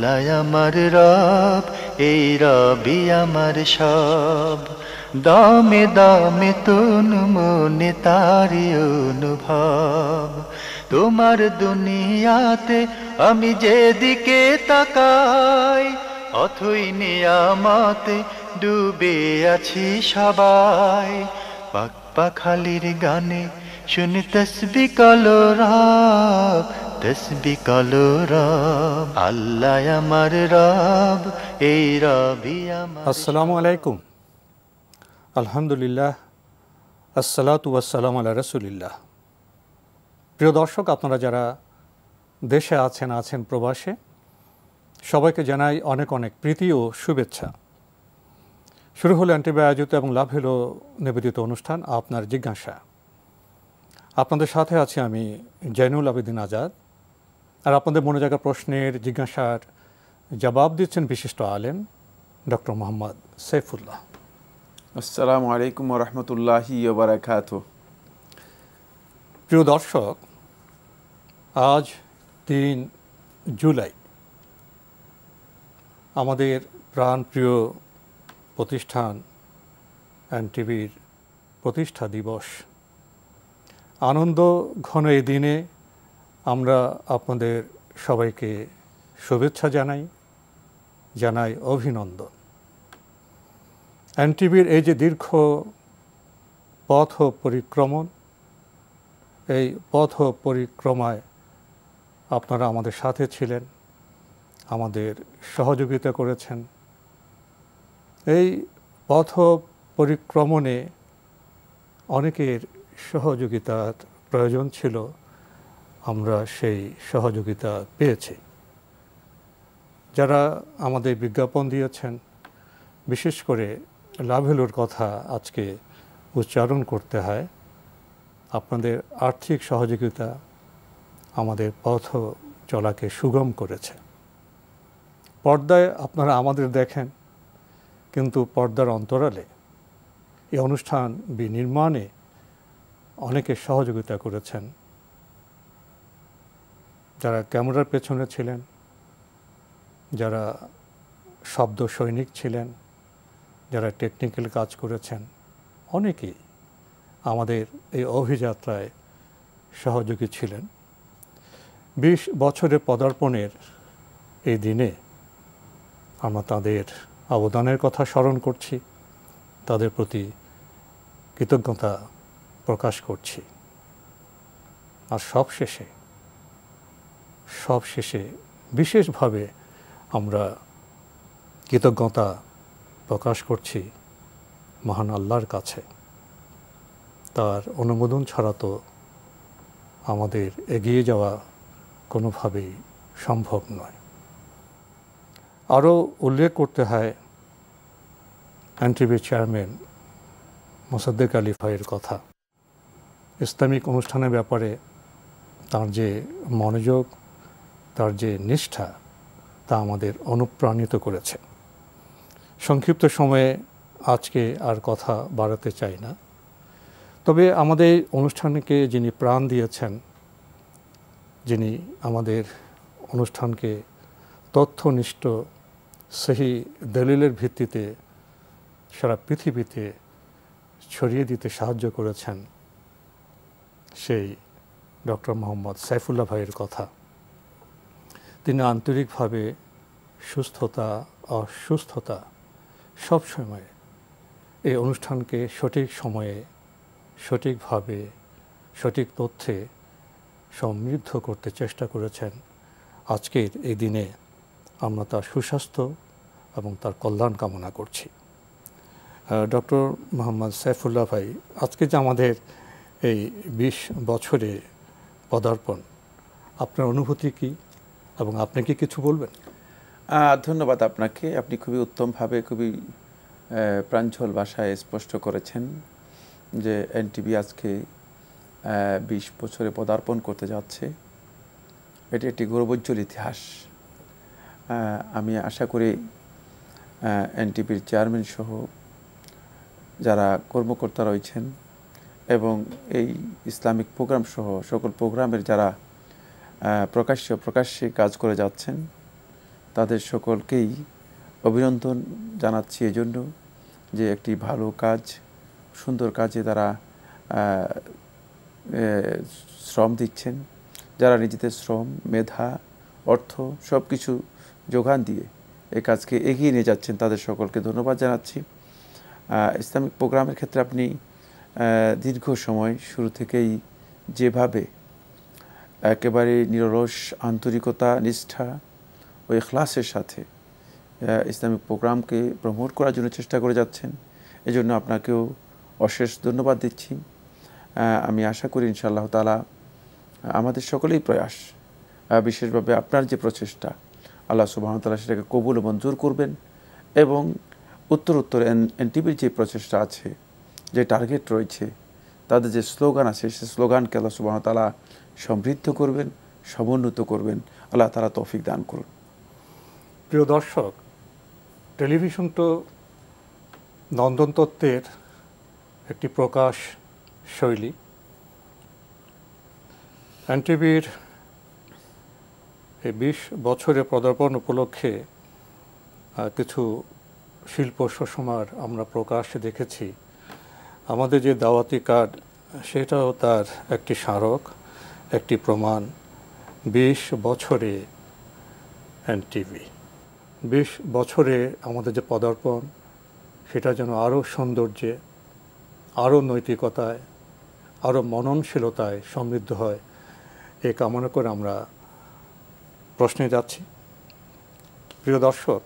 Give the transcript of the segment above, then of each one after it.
আল্লাহ আমার রব, এই রবি আমার সব। দামে দামে তুন মনে তারি অনুভব। তোমার দুনিয়াতে আমি যেদিকে তাকাই, অথই নিয়ামতে ডুবে আছি সবাই। পাক পাখালির গানে শুনি তসবি কলো রব, তসবি কলো রব। আল্লাহ আমার রব, এই রবি আমার। আসসালামু আলাইকুম। আলহামদুলিল্লাহ, আসসালাতু ওয়াসসালামু আলা রাসূলিল্লাহ। প্রিয় দর্শক, আপনারা যারা দেশে আছেন প্রবাসে, সবাইকে জানাই অনেক অনেক প্রীতি ও শুভেচ্ছা। শুরু হলো এনটিভি আয়োজিত এবং লাভ হলো নিবেদিত অনুষ্ঠান আপনার জিজ্ঞাসা। আপনাদের সাথে আছি আমি জয়নুল আবেদিন আজাদ। আর আপনাদের মনে জাগা প্রশ্নের জিজ্ঞাসার জবাব দিচ্ছেন বিশিষ্ট আলেম ডক্টর মোহাম্মদ সাইফুল্লাহ। আসসালামু আলাইকুম ওয়া রাহমাতুল্লাহি ওয়া বারাকাতুহু। প্রিয় দর্শক, আজ 3 জুলাই আমাদের প্রাণপ্রিয় প্রতিষ্ঠান এনটিভির প্রতিষ্ঠা দিবস। আনন্দ ঘন এই দিনে আমরা আপনাদের সবাইকে শুভেচ্ছা জানাই অভিনন্দন। এনটিভির এই যে দীর্ঘ পথ পরিক্রমণ, এই পথ পরিক্রমায় আপনারা আমাদের সাথে ছিলেন, আমাদের সহযোগিতা করেছেন। এই পথ পরিক্রমণে অনেকের সহযোগিতার প্রয়োজন ছিল, আমরা সেই সহযোগিতা পেয়েছি। যারা আমাদের বিজ্ঞাপন দিয়েছেন, বিশেষ করে লাভেলুর কথা আজকে উচ্চারণ করতে হয়, আপনাদের আর্থিক সহযোগিতা আমাদের পথ চলাকে সুগম করেছে। পর্দায় আপনারা আমাদের দেখেন, কিন্তু পর্দার অন্তরালে এই অনুষ্ঠান বিনির্মাণে অনেকে সহযোগিতা করেছেন। যারা ক্যামেরার পেছনে ছিলেন, যারা শব্দ সৈনিক ছিলেন, যারা টেকনিক্যাল কাজ করেছেন, অনেকেই আমাদের এই অভিযাত্রায় সহযোগী ছিলেন। 20 বছরের পদার্পণের এই দিনে আমরা তাদের অবদানের কথা স্মরণ করছি, তাদের প্রতি কৃতজ্ঞতা প্রকাশ করছি। আর সবশেষে বিশেষভাবে আমরা কৃতজ্ঞতা প্রকাশ করছি মহান আল্লাহর কাছে। তার অনুমোদন ছাড়া তো আমাদের এগিয়ে যাওয়া কোনোভাবেই সম্ভব নয়। আরও উল্লেখ করতে হয় এনটিভির চেয়ারম্যান মোসাদ্দেক আলী ভাইয়ের কথা। ইসলামিক অনুষ্ঠানের ব্যাপারে তার যে মনোযোগ, তার যে নিষ্ঠা, তা আমাদের অনুপ্রাণিত করেছে। সংক্ষিপ্ত সময়ে আজকে আর কথা বাড়াতে চাই না, তবে আমাদের অনুষ্ঠানকে যিনি প্রাণ দিয়েছেন, যিনি আমাদের অনুষ্ঠানকে তথ্যনিষ্ঠ সহি দলিলের ভিত্তিতে সারা পৃথিবীতে ছড়িয়ে দিতে সাহায্য করেছেন, সেই ডক্টর মোহাম্মদ সাইফুল্লাহ ভাইয়ের কথা। তিনি আন্তরিকভাবে সুস্থতা অসুস্থতা সবসময় এই অনুষ্ঠানকে সঠিক সময়ে, সঠিকভাবে, সঠিক তথ্যে সমৃদ্ধ করতে চেষ্টা করেছেন। আজকের এই দিনে আমরা তার সুস্বাস্থ্য এবং তার কল্যাণ কামনা করছি। ডক্টর মোহাম্মদ সাইফুল্লাহ ভাই, আজকে যে আমাদের এই 20 বছরে পদার্পণ, আপনার অনুভূতি কি এবং আপনি কি কিছু বলবেন? ধন্যবাদ আপনাকে। আপনি খুবই উত্তমভাবে, খুবই প্রাঞ্জল ভাষায় স্পষ্ট করেছেন যে এনটিভি আজকে 20 বছরে পদার্পণ করতে যাচ্ছে। এটি একটি গৌরবোজ্জ্বল ইতিহাস। আমি আশা করি এনটিভির চেয়ারম্যান সহ যারা কর্মকর্তা রয়েছেন এবং এই ইসলামিক প্রোগ্রাম সহ সকল প্রোগ্রামের যারা প্রকাশ্যে কাজ করে যাচ্ছেন, তাদের সকলকেই অভিনন্দন জানাচ্ছি এজন্য যে একটি ভালো কাজ, সুন্দর কাজে তারা শ্রম দিচ্ছেন, যারা নিজেদের শ্রম, মেধা, অর্থ সব কিছু যোগান দিয়ে এই কাজকে এগিয়ে নিয়ে যাচ্ছেন, তাদের সকলকে ধন্যবাদ জানাচ্ছি। ইসলামিক প্রোগ্রামের ক্ষেত্রে আপনি দীর্ঘ সময় শুরু থেকেই যেভাবে একেবারে নিরলস আন্তরিকতা, নিষ্ঠা ও ইখলাসের সাথে ইসলামিক প্রোগ্রামকে প্রমোট করার জন্য চেষ্টা করে যাচ্ছেন, এজন্য আপনাকেও অশেষ ধন্যবাদ দিচ্ছি। আমি আশা করি ইনশাআল্লাহ তাআলা আমাদের সকলেই প্রয়াস, বিশেষভাবে আপনার যে প্রচেষ্টা, আল্লাহ সুবহানাহু ওয়া তাআলা সেটাকে কবুল ও মঞ্জুর করবেন এবং উত্তর এনটিভির যে প্রচেষ্টা আছে, যে টার্গেট রয়েছে, তাদের যে স্লোগান আছে, সেই স্লোগানকে আল্লাহ সুবহানাহু ওয়া তাআলা সমৃদ্ধ করবেন, সমুন্নত করবেন। আল্লাহ তাআলা তৌফিক দান করুন। প্রিয় দর্শক, টেলিভিশন তো নন্দনতত্ত্বের একটি প্রকাশ শৈলী। এনটিভির এই 20 বছরের পদার্পণ উপলক্ষে কিছু শিল্প সুষমার আমরা প্রকাশে দেখেছি। আমাদের যে দাওয়াতি কার্ড, সেটাও তার একটি স্মারক, একটি প্রমাণ। 20 বছরে এনটিভি, 20 বছরে আমাদের যে পদার্পণ, সেটা যেন আরও সৌন্দর্যে, আরও নৈতিকতায়, আরও মননশীলতায় সমৃদ্ধ হয়, এই কামনা করে আমরা প্রশ্নে যাচ্ছি। প্রিয় দর্শক,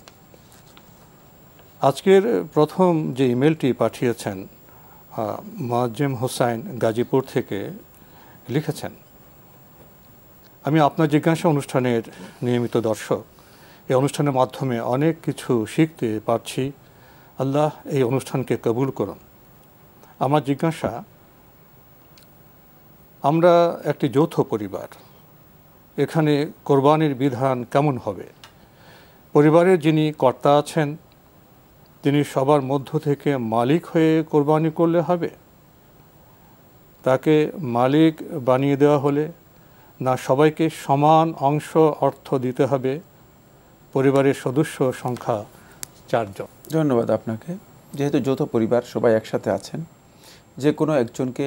আজকের প্রথম যে ইমেলটি পাঠিয়েছেন মুআজ্জেম হোসাইন গাজীপুর থেকে লিখেছেন, আমি আপনার জিজ্ঞাসা অনুষ্ঠানের নিয়মিত দর্শক। এই অনুষ্ঠানের মাধ্যমে অনেক কিছু শিখতে পারছি। আল্লাহ এই অনুষ্ঠানকে কবুল করুন। আমার জিজ্ঞাসা, আমরা একটি যৌথ পরিবার, এখানে কোরবানির বিধান কেমন হবে? পরিবারের যিনি কর্তা আছেন, তিনি সবার মধ্য থেকে মালিক হয়ে কোরবানি করলে হবে? তাকে মালিক বানিয়ে দেওয়া হলে না সবাইকে সমান অংশ অর্থ দিতে হবে? পরিবারের সদস্য সংখ্যা 4 জন। ধন্যবাদ আপনাকে। যেহেতু যৌথ পরিবার, সবাই একসাথে আছেন, যে কোনো একজনকে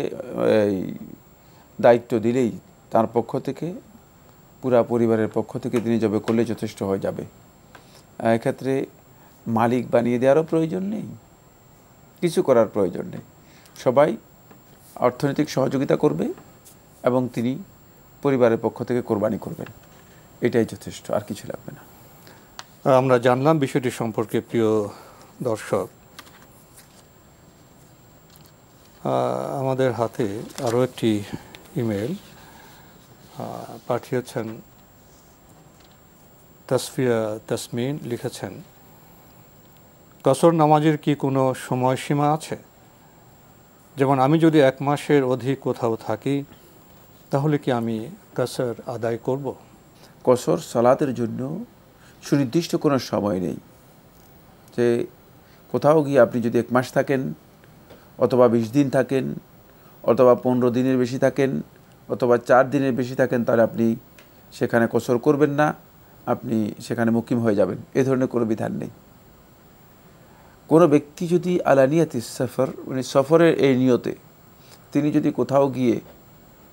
দায়িত্ব দিলেই তার পক্ষ থেকে, পুরা পরিবারের পক্ষ থেকে তিনি জবে করলে যথেষ্ট হয়ে যাবে। এক্ষেত্রে মালিক বানিয়ে দেওয়ারও প্রয়োজন নেই, কিছু করার প্রয়োজন নেই। সবাই অর্থনৈতিক সহযোগিতা করবে এবং তিনি পরিবারের পক্ষ থেকে কোরবানি করবেন, এটাই যথেষ্ট, আর কিছু লাগবে না। আমরা জানলাম বিষয়টি সম্পর্কে। প্রিয় দর্শক, আমাদের হাতে আরও একটি ইমেল পাঠিয়েছেন তাসফিয়া তাসমিন। লিখেছেন, কসর নামাজের কি কোনো সময়সীমা আছে? যেমন আমি যদি 1 মাসের অধিক কোথাও থাকি, তাহলে কি আমি কসর আদায় করব? কসর সালাতের জন্য সুনির্দিষ্ট কোনো সময় নেই। যে কোথাও গিয়ে আপনি যদি 1 মাস থাকেন, অথবা 20 দিন থাকেন, অথবা 15 দিনের বেশি থাকেন, অথবা 4 দিনের বেশি থাকেন, তাহলে আপনি সেখানে কসর করবেন না, আপনি সেখানে মুকিম হয়ে যাবেন, এ ধরনের কোনো বিধান নেই। কোনো ব্যক্তি যদি আলানিয়াতি সফর, মানে সফরের এই নিয়তে তিনি যদি কোথাও গিয়ে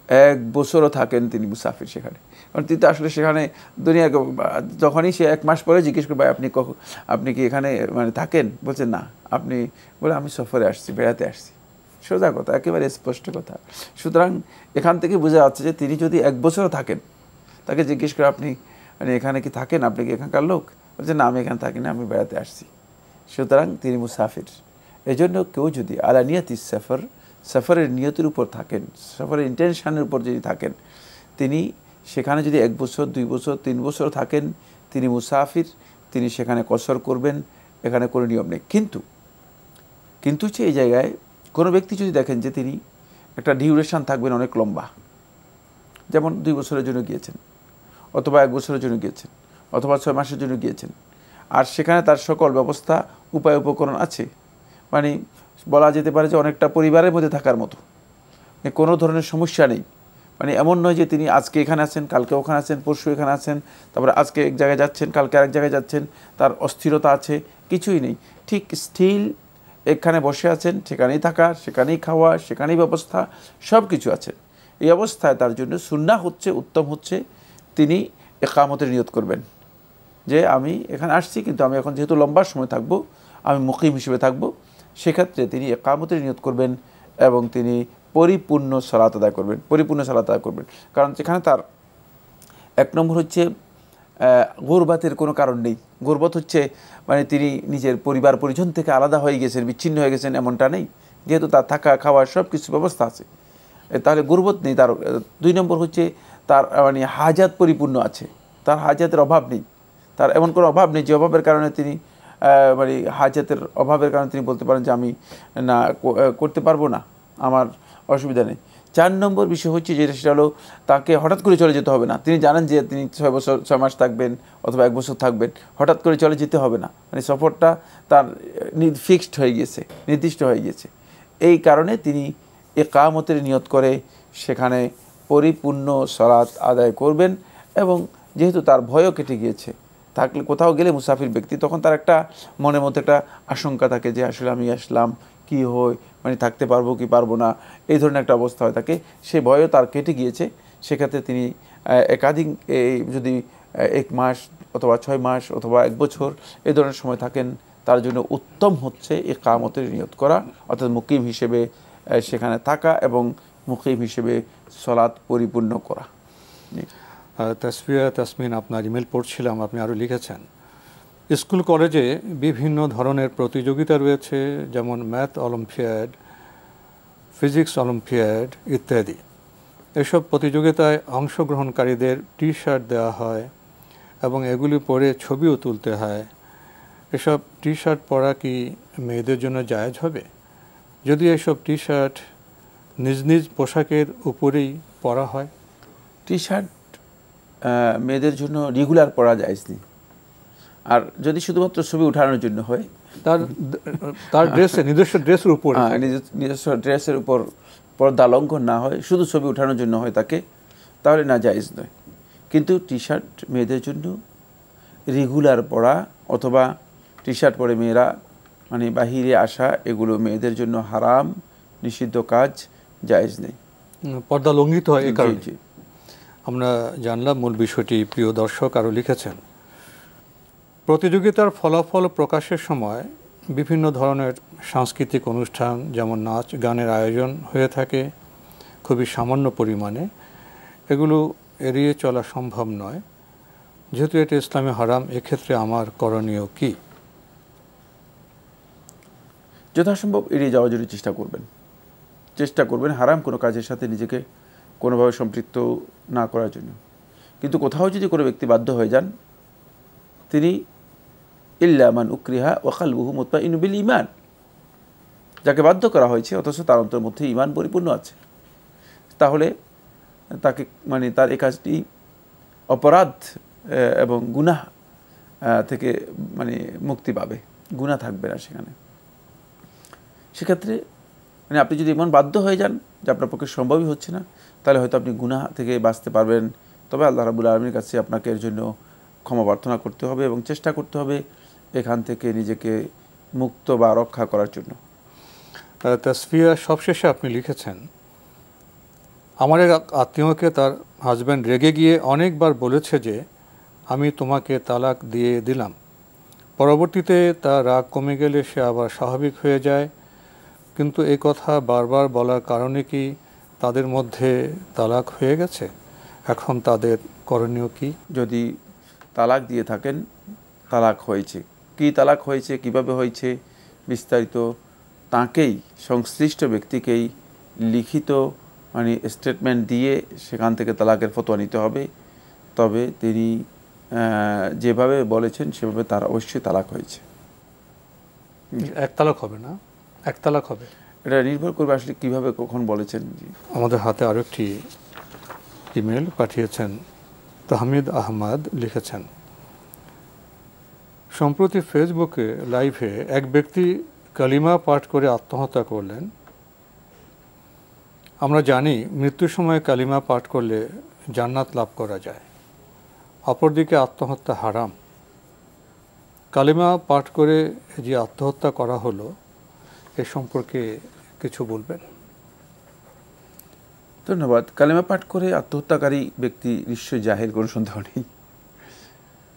1 বছরও থাকেন, তিনি মুসাফির সেখানে। কারণ তিনি তো আসলে সেখানে দুনিয়া, যখনই সে 1 মাস পরে জিজ্ঞেস করবে আপনি কি এখানে মানে থাকেন, বলছেন না, আপনি বলে আমি সফরে আসছি, বেড়াতে আসছি। সোজা কথা, একেবারে স্পষ্ট কথা। সুতরাং এখান থেকে বোঝা যাচ্ছে যে তিনি যদি 1 বছরও থাকেন, তাকে জিজ্ঞেস করে আপনি মানে এখানে কি থাকেন, আপনি কি এখানকার লোক, বলছেন না, আমি এখানে থাকি না, আমি বেড়াতে আসছি। সুতরাং তিনি মুসাফির। এই জন্য কেউ যদি আলানিয়াতি সফর, সফরের নিয়তের উপর থাকেন, সফরের ইন্টেনশনের উপর যদি থাকেন, তিনি সেখানে যদি 1 বছর, 2 বছর, 3 বছর থাকেন, তিনি মুসাফির, তিনি সেখানে কসর করবেন, এখানে কোনো নিয়ম নেই। কিন্তু হচ্ছে এই জায়গায় কোনো ব্যক্তি যদি দেখেন যে তিনি একটা ডিউরেশন থাকবেন অনেক লম্বা, যেমন 2 বছরের জন্য গিয়েছেন, অথবা 1 বছরের জন্য গিয়েছেন, অথবা 6 মাসের জন্য গিয়েছেন, আর সেখানে তার সকল ব্যবস্থা, উপায় উপকরণ আছে, মানে বলা যেতে পারে যে অনেকটা পরিবারের মধ্যে থাকার মতো, কোনো ধরনের সমস্যা নেই, মানে এমন নয় যে তিনি আজকে এখানে আছেন, কালকে ওখানে আছেন, পরশু এখানে আছেন, তারপরে আজকে এক জায়গায় যাচ্ছেন, কালকে আরেক জায়গায় যাচ্ছেন, তার অস্থিরতা আছে, কিছুই নেই। ঠিক স্থির এখানে বসে আছেন, সেখানেই থাকা, সেখানেই খাওয়া, সেখানেই ব্যবস্থা, সব কিছু আছে। এই অবস্থায় তার জন্য সুন্নাহ হচ্ছে, উত্তম হচ্ছে তিনি ইকামতের নিয়ত করবেন যে আমি এখানে আসছি, কিন্তু আমি এখন যেহেতু লম্বা সময় থাকব, আমি মুকিম হিসেবে থাকব, সেক্ষেত্রে তিনি ইকামতের নিয়ত করবেন এবং তিনি পরিপূর্ণ সালাত আদায় করবেন, পরিপূর্ণ সালাত আদায় করবেন। কারণ যেখানে তার এক নম্বর হচ্ছে গুরবাতের কোনো কারণ নেই। গুরবত হচ্ছে মানে তিনি নিজের পরিবার পরিজন থেকে আলাদা হয়ে গেছেন, বিচ্ছিন্ন হয়ে গেছেন, এমনটা নেই, যেহেতু তার থাকা খাওয়ার সব কিছু ব্যবস্থা আছে, তাহলে গুরবত নেই তার। দুই নম্বর হচ্ছে তার মানে হাজাত পরিপূর্ণ আছে, তার হাজাতের অভাব নেই, তার এমন কোনো অভাব নেই যে অভাবের কারণে তিনি মানে হাজাতের অভাবের কারণে তিনি বলতে পারেন যে আমি না করতে পারবো না, আমার অসুবিধা নেই। 4 নম্বর বিষয় হচ্ছে যেটা, সেটা হলো তাকে হঠাৎ করে চলে যেতে হবে না। তিনি জানেন যে তিনি 6 মাস থাকবেন অথবা 1 বছর থাকবেন, হঠাৎ করে চলে যেতে হবে না, মানে সফরটা তার ফিক্সড হয়ে গিয়েছে, নির্দিষ্ট হয়ে গিয়েছে। এই কারণে তিনি ইকামতের নিয়ত করে সেখানে পরিপূর্ণ সালাত আদায় করবেন। এবং যেহেতু তার ভয়ও কেটে গিয়েছে, থাকলে কোথাও গেলে মুসাফির ব্যক্তি, তখন তার একটা মনের মধ্যে একটা আশঙ্কা থাকে যে আসলে আমি আসলাম, কি হয়, মানে থাকতে পারবো কি পারবো না, এই ধরনের একটা অবস্থা হয় থাকে। সে ভয়ও তার কেটে গিয়েছে। সেক্ষেত্রে তিনি একাধিক যদি 1 মাস অথবা 6 মাস অথবা 1 বছর এই ধরনের সময় থাকেন, তার জন্য উত্তম হচ্ছে ইকামতের নিয়ত করা, অর্থাৎ মুকিম হিসেবে সেখানে থাকা এবং মুকিম হিসেবে সালাত পরিপূর্ণ করা। তাসফিয়া তাসমিন, আপনার ইমেল পড়ছিলাম, আপনি আরও লিখেছেন স্কুল কলেজে বিভিন্ন ধরনের প্রতিযোগিতা রয়েছে, যেমন ম্যাথ অলিম্পিয়াড, ফিজিক্স অলিম্পিয়াড ইত্যাদি। এসব প্রতিযোগিতায় অংশগ্রহণকারীদের টি শার্ট দেওয়া হয় এবং এগুলি পরে ছবিও তুলতে হয়। এসব টি শার্ট পরা কি মেয়েদের জন্য জায়েজ হবে? যদি এসব টি শার্ট নিজ নিজ পোশাকের উপরেই পরা হয়। টি শার্ট মেয়েদের জন্য রেগুলার পরা যায় না, আর যদি শুধুমাত্র ছবি উঠানোর জন্য হয়, তার ড্রেসে নিজস্ব ড্রেসের উপর, নিজস্ব ড্রেসের উপর পর্দা লঙ্ঘন না হয়, শুধু ছবি উঠানোর জন্য হয় তাকে, তাহলে না জায়েজ নয়। কিন্তু টি শার্ট মেয়েদের জন্য রেগুলার পরা অথবা টি শার্ট পরে মেয়েরা মানে বাহিরে আসা, এগুলো মেয়েদের জন্য হারাম, নিষিদ্ধ কাজ, জায়েজ নেই, পর্দা লঙ্ঘিত হয়। এই কারণে আমরা জানলাম মূল বিষয়টি। প্রিয় দর্শক আরও লিখেছেন, প্রতিযোগিতার ফলাফল প্রকাশের সময় বিভিন্ন ধরনের সাংস্কৃতিক অনুষ্ঠান যেমন নাচ গানের আয়োজন হয়ে থাকে খুবই সামান্য পরিমাণে। এগুলো এড়িয়ে চলা সম্ভব নয়, যেহেতু এটা ইসলামে হারাম। এক্ষেত্রে আমার করণীয় কি? যথাসম্ভব এড়িয়ে যাওয়ার জন্য চেষ্টা করবেন হারাম কোনো কাজের সাথে নিজেকে কোনোভাবে সম্পৃক্ত না করার জন্য। কিন্তু কোথাও যদি কোনো ব্যক্তি বাধ্য হয়ে যান, তিনি ইল্লা মান উকরিহা ওয়া কলবুহু মুতমাইন্নুন বিল ঈমান, যাকে বাধ্য করা হয়েছে অথচ তার অন্তরের মধ্যে ঈমান পরিপূর্ণ আছে, তাহলে তাকে মানে তার এই কাজটি অপরাধ এবং গুনাহ থেকে মানে মুক্তি পাবে, গুনাহ থাকবে না সেখানে। সেক্ষেত্রে মানে আপনি যদি এমন বাধ্য হয়ে যান যে আপনার পক্ষে সম্ভবই হচ্ছে না, তাহলে হয়তো আপনি গুনাহ থেকে বাঁচতে পারবেন। তবে আল্লাহ রাব্বুল আলামিনের কাছে আপনাকে এর জন্য ক্ষমা প্রার্থনা করতে হবে এবং চেষ্টা করতে হবে এখান থেকে নিজেকে মুক্ত বা রক্ষা করার জন্য। তাসফিয়া, সবশেষে আপনি লিখেছেন, আমার এক আত্মীয়কে তার হাজব্যান্ড রেগে গিয়ে অনেকবার বলেছে যে আমি তোমাকে তালাক দিয়ে দিলাম। পরবর্তীতে তার রাগ কমে গেলে সে আবার স্বাভাবিক হয়ে যায়, কিন্তু এই কথা বারবার বলার কারণে কি তাদের মধ্যে তালাক হয়ে গেছে? এখন তাদের করণীয় কি? যদি তালাক দিয়ে থাকেন, তালাক হয়েছে, কি তালাক হয়েছে, কিভাবে হয়েছে, বিস্তারিত তাকেই, সংশ্লিষ্ট ব্যক্তিকেই লিখিত মানে স্টেটমেন্ট দিয়ে সেখান থেকে তালাকের ফতোয়া নিতে হবে। তবে তিনি যেভাবে বলেছেন সেভাবে তার অবশ্যই তালাক হয়েছে। এক তালাক হবে না, এক তালাক হবে, এটা নির্ভর করবে আসলে কীভাবে কখন বলেছেন। আমাদের হাতে আরও একটি ইমেল পাঠিয়েছেন তাহমিদ আহমদ, লিখেছেন, সম্প্রতি ফেসবুকে লাইভে এক ব্যক্তি কালিমা পাঠ করে আত্মহত্যা করলেন। আমরা জানি মৃত্যুর সময় কালিমা পাঠ করলে জান্নাত লাভ করা যায়, অপরদিকে আত্মহত্যা হারাম। কালিমা পাঠ করে যে আত্মহত্যা করা হলো এ সম্পর্কে কিছু বলবেন? ধন্যবাদ। কালেমা পাঠ করে আত্মহত্যাকারী ব্যক্তি নিশ্চয়ই জাহেল, কোনো সন্দেহ নেই।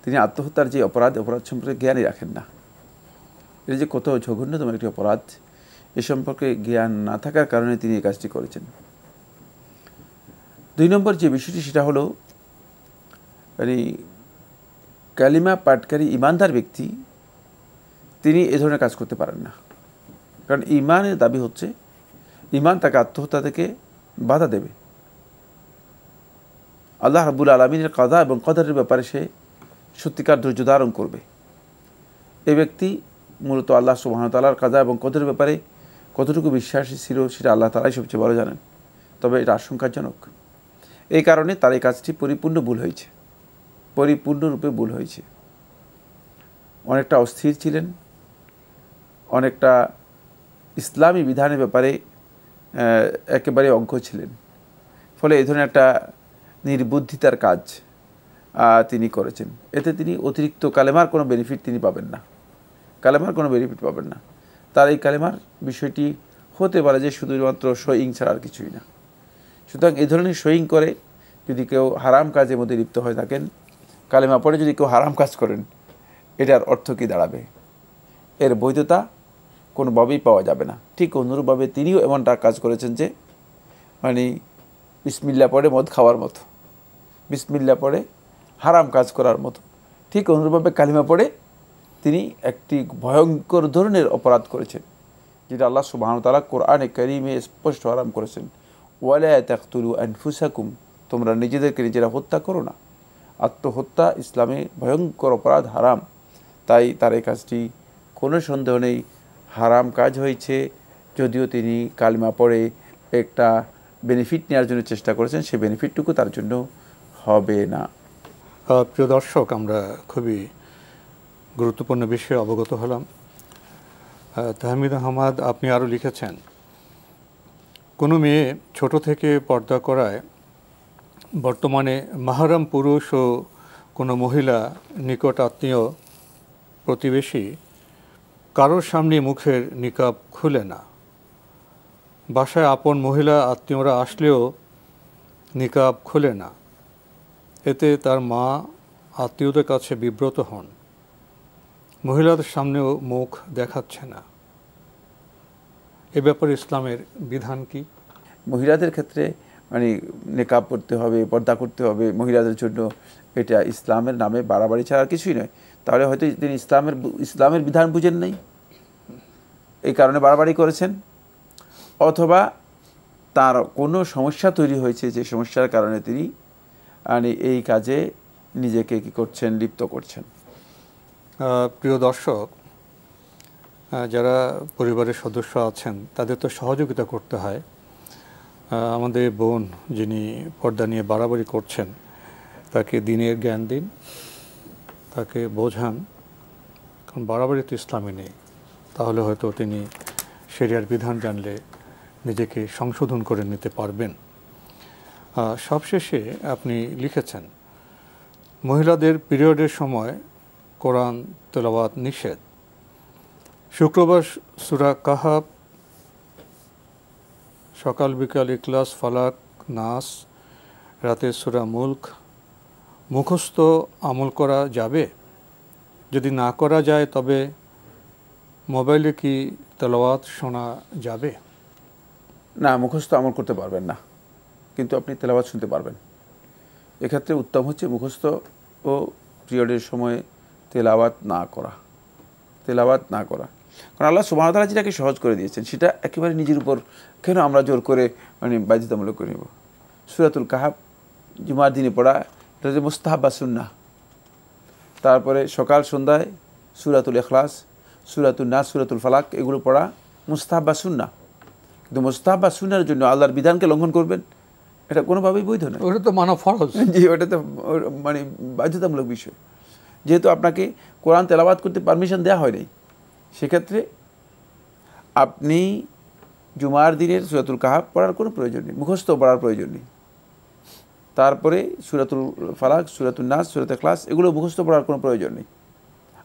তিনি আত্মহত্যার যে অপরাধ সম্পর্কে জ্ঞানই রাখেন না। এর যে কত জঘন্যতম একটি অপরাধ, এ সম্পর্কে জ্ঞান না থাকার কারণে তিনি এই কাজটি করেছেন। 2 নম্বর যে বিষয়টি সেটা হলো মানে কালিমা পাঠকারী ইমানদার ব্যক্তি তিনি এ ধরনের কাজ করতে পারেন না। কারণ ইমানের দাবি হচ্ছে ইমান তাকে আত্মহত্যা থেকে বাধা দেবে। আল্লাহ রাব্বুল আলামিনের কাযা এবং কদরের ব্যাপারে সে সত্যিকার ধৈর্য ধারণ করবে। এই ব্যক্তি মূলত আল্লাহ সুবহানাহু ওয়া তাআলার কাযা এবং কদরের ব্যাপারে কতটুকু বিশ্বাসী ছিল সেটা আল্লাহ তাআলাই সবচেয়ে ভালো জানেন। তবে এটা আশঙ্কাজনক। এই কারণে তার এই কাজটি পরিপূর্ণ ভুল হয়েছে, পরিপূর্ণরূপে ভুল হয়েছে। অনেকটা অস্থির ছিলেন, অনেকটা ইসলামী বিধানের ব্যাপারে একেবারে অজ্ঞ ছিলেন। ফলে এই ধরনের একটা নির্বুদ্ধিতার কাজ তিনি করেছেন। এতে তিনি অতিরিক্ত কালেমার কোনো বেনিফিট তিনি পাবেন না, কালেমার কোনো বেনিফিট পাবেন না। তার এই কালেমার বিষয়টি হতে পারে যে শুধুমাত্র সইং ছাড়া আর কিছুই না। সুতরাং এই ধরনের সইং করে যদি কেউ হারাম কাজের মধ্যে লিপ্ত হয়ে থাকেন, কালেমা পড়ে যদি কেউ হারাম কাজ করেন, এটার অর্থ কী দাঁড়াবে? এর বৈধতা কোনোভাবেই পাওয়া যাবে না। ঠিক অনুরূপভাবে তিনিও এমনটা কাজ করেছেন যে মানে বিসমিল্লাহ পড়ে মদ খাওয়ার মতো, বিসমিল্লাহ পড়ে হারাম কাজ করার মতো। ঠিক অনুরূপভাবে কালিমা পড়ে তিনি একটি ভয়ঙ্কর ধরনের অপরাধ করেছেন, যেটা আল্লাহ সুবহানাহু ওয়া তাআলা কোরআনে কারীমে স্পষ্ট হারাম করেছেন। ওয়ালা তাকতুলু আনফুসাকুম, তোমরা নিজেদেরকে নিজেরা হত্যা করো না। আত্মহত্যা ইসলামে ভয়ঙ্কর অপরাধ, হারাম। তাই তার এই কাজটি কোনো সন্দেহ নেই হারাম কাজ হয়েছে। যদিও তিনি কালিমা পড়ে একটা বেনিফিট নেওয়ার জন্য চেষ্টা করেছেন, সেই বেনিফিটটুকু তার জন্য হবে না। প্রিয় দর্শক, আমরা খুবই গুরুত্বপূর্ণ বিষয়ে অবগত হলাম। তাহমিদ আহমদ, আপনি আরও লিখেছেন, কোনো মেয়ে ছোট থেকে পর্দা করায় বর্তমানে মাহরাম পুরুষ ও কোনো মহিলা, নিকট আত্মীয়, প্রতিবেশী কারোর সামনে মুখের নিকাব খুলে না। বাসায় আপন মহিলা আত্মীয়রা আসলেও নিকাব খুলে না। এতে তার মা আত্মীয়দের কাছে বিব্রত হন, মহিলাদের সামনেও মুখ দেখাচ্ছে না। এ ব্যাপারে ইসলামের বিধান কি? মহিলাদের ক্ষেত্রে মানে নিকাব পড়তে হবে, পর্দা করতে হবে মহিলাদের জন্য, এটা ইসলামের নামে বাড়াবাড়ি ছাড়া কিছুই নয়। তাহলে হয়তো তিনি ইসলামের বিধান বুঝেন নাই, এই কারণে বাড়াবাড়ি করেছেন, অথবা তার কোনো সমস্যা তৈরি হয়েছে, যে সমস্যার কারণে তিনি মানে এই কাজে নিজেকে কি করছেন, লিপ্ত করছেন। প্রিয় দর্শক, যারা পরিবারের সদস্য আছেন তাদের তো সহযোগিতা করতে হয়। আমাদের বোন যিনি পর্দা নিয়ে বাড়াবাড়ি করছেন, তাকে দিনের জ্ঞান দিন, তাকে বোঝান, কারণ বাড়াবাড়ি তো ইসলামে নেই। তাহলে হয়তো তিনি শরিয়ার বিধান জানলে নিজেকে সংশোধন করে নিতে পারবেন। সবশেষে আপনি লিখেছেন, মহিলাদের পিরিয়ডের সময় কোরআন তেলাওয়াত নিষেধ। শুক্রবার সূরা কাহাফ, সকাল বিকাল ইখলাস, ফালাক, নাস, রাতে সূরা মুলক মুখস্থ আমল করা যাবে? যদি না করা যায় তবে মোবাইলে কি তেলাওয়াত শোনা যাবে? না, মুখস্থ আমল করতে পারবেন না, কিন্তু আপনি তেলাওয়াত শুনতে পারবেন। এক্ষেত্রে উত্তম হচ্ছে মুখস্থ ও পিরিয়ডের সময় তেলাওয়াত না করা, তেলাওয়াত না করা। কারণ আল্লাহ সুবহানাহু ওয়া তাআলা যেটাকে সহজ করে দিয়েছেন সেটা একেবারে নিজের উপর কেন আমরা জোর করে মানে বাধ্যতামূলক করে নেব। সূরাতুল কাহাফ জুমার দিনে পড়া, এটা হচ্ছে মুস্তাহাব বা সুন্নাহ। তারপরে সকাল সন্ধ্যায় সূরাতুল ইখলাস, সূরাতুন নাস, সূরাতুল ফালাক, এগুলো পড়া মুস্তাহাব বা সুন্নাহ। কিন্তু মুস্তাহাব বা সুন্নাহর জন্য আল্লাহর বিধানকে লঙ্ঘন করবেন, এটা কোনোভাবেই বৈধ নয়। ওটা তো মানা ফরজ। জি, ওটা তো মানে বাধ্যতামূলক বিষয়। যেহেতু আপনাকে কোরআন তেলাওয়াত করতে পারমিশন দেওয়া হয়নি, সেক্ষেত্রে আপনি জুমার দিনের সূরাতুল কাহাফ পড়ার কোনো প্রয়োজন নেই, মুখস্থ পড়ার প্রয়োজন নেই। তারপরে সূরাতুল ফালাক, সূরাতুন নাস, সূরাতুল ইখলাস এগুলো মুখস্থ পড়ার কোনো প্রয়োজন নেই,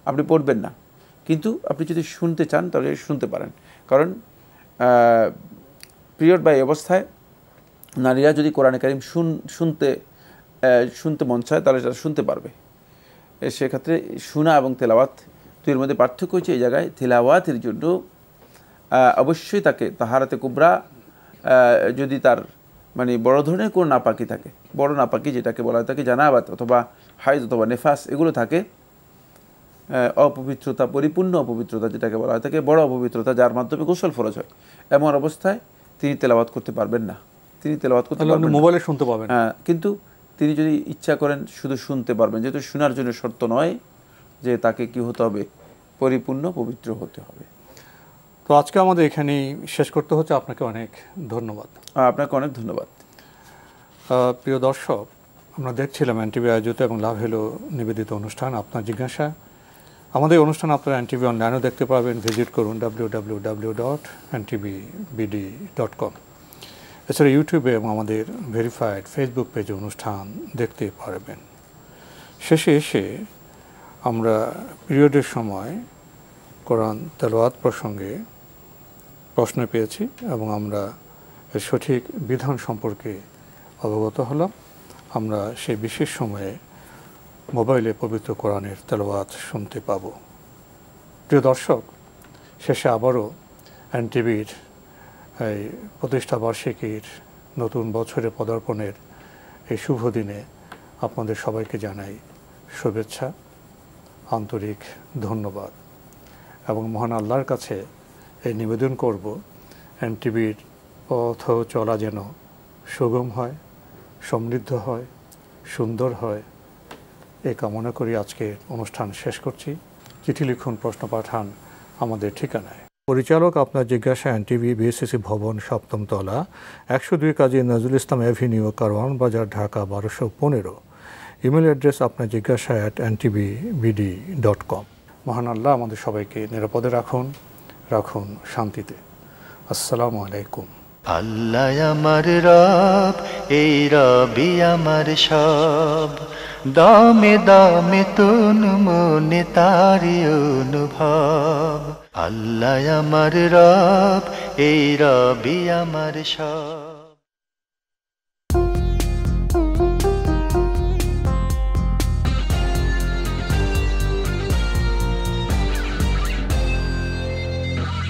আপনি পড়বেন না। কিন্তু আপনি যদি শুনতে চান তাহলে শুনতে পারেন, কারণ পিরিয়ড বা অবস্থায় নারীরা যদি কোরআনে কারিম শুনতে মন চায় তাহলে তারা শুনতে পারবে। সেক্ষেত্রে শোনা এবং তেলাওয়াত দুইয়ের মধ্যে পার্থক্য হচ্ছে এই জায়গায় তেলাওয়াতের জন্য অবশ্যই তাকে তাহারাতে কুবরা, যদি তার মানে বড় ধরনের কোনো নাপাকি থাকে, বড় নাপাকি যেটাকে বলা হয় থাকে জানাবাত অথবা হাইজ অথবা নেফাস এগুলো থাকে, অপবিত্রতা, পরিপূর্ণ অপবিত্রতা যেটাকে বলা হয় থাকে বড় অপবিত্রতা, যার মাধ্যমে গোসল ফরজ হয়, এমন অবস্থায় তিনি তেলাওয়াত করতে পারবেন না। তিনি তেলাওয়াত করতে পারবেন না, মোবাইলে শুনতে পাবেন। কিন্তু তিনি যদি ইচ্ছা করেন শুধু শুনতে পারবেন, যেহেতু শোনার জন্য শর্ত নয় যে তাকে কি হতে হবে, পরিপূর্ণ পবিত্র হতে হবে। তো আজকে আমাদের এখানেই শেষ করতে হচ্ছে। আপনাকে অনেক ধন্যবাদ। আপনাকে অনেক ধন্যবাদ। প্রিয় দর্শক, আমরা দেখছিলাম এনটিভি আয়োজিত এবং লাভ হলো নিবেদিত অনুষ্ঠান আপনার জিজ্ঞাসা। আমাদের অনুষ্ঠান আপনারা এনটিভি অনলাইনেও দেখতে পাবেন, ভিজিট করুন www.ntvbd.com। এছাড়া ইউটিউবে এবং আমাদের ভেরিফাইড ফেসবুক পেজে অনুষ্ঠান দেখতে পারবেন। শেষে এসে আমরা পিরিয়ডের সময় কোরআন তেলাওয়াত প্রসঙ্গে প্রশ্ন পেয়েছি এবং আমরা এর সঠিক বিধান সম্পর্কে অবগত হলাম। আমরা সেই বিশেষ সময়ে মোবাইলে পবিত্র কোরআনের তেলাওয়াত শুনতে পাব। প্রিয় দর্শক, শেষে আবারও এনটিভির এই প্রতিষ্ঠা বার্ষিকীর নতুন বছরে পদার্পণের এই শুভ দিনে আপনাদের সবাইকে জানাই শুভেচ্ছা, আন্তরিক ধন্যবাদ এবং মহান আল্লাহর কাছে এই নিবেদন করব এনটিভির পথ চলা যেন সুগম হয়, সমৃদ্ধ হয়, সুন্দর হয়, এই কামনা করি আজকের অনুষ্ঠান শেষ করছি। চিঠি লিখুন, প্রশ্ন পাঠান আমাদের ঠিকানায়। পরিচালক আপনার জিজ্ঞাসা, এনটিভি, বিএসসিসি ভবন, 7ম তলা, 102 কাজী নজরুল ইসলাম অ্যাভিনিউ, কারওয়ান বাজার, ঢাকা 1215। ইমেল অ্যাড্রেস আপনার জিজ্ঞাসা @ntvbd.com। মহান আল্লাহ আমাদের সবাইকে নিরাপদে রাখুন শান্তিতে। আসসালামু আলাইকুম। আল্লাহ আমার রব, এই রবি আমার সব, দামে দামে তুন মনে তারি অনুভব। আল্লাহ আমার রব, এই রবি আমার সব।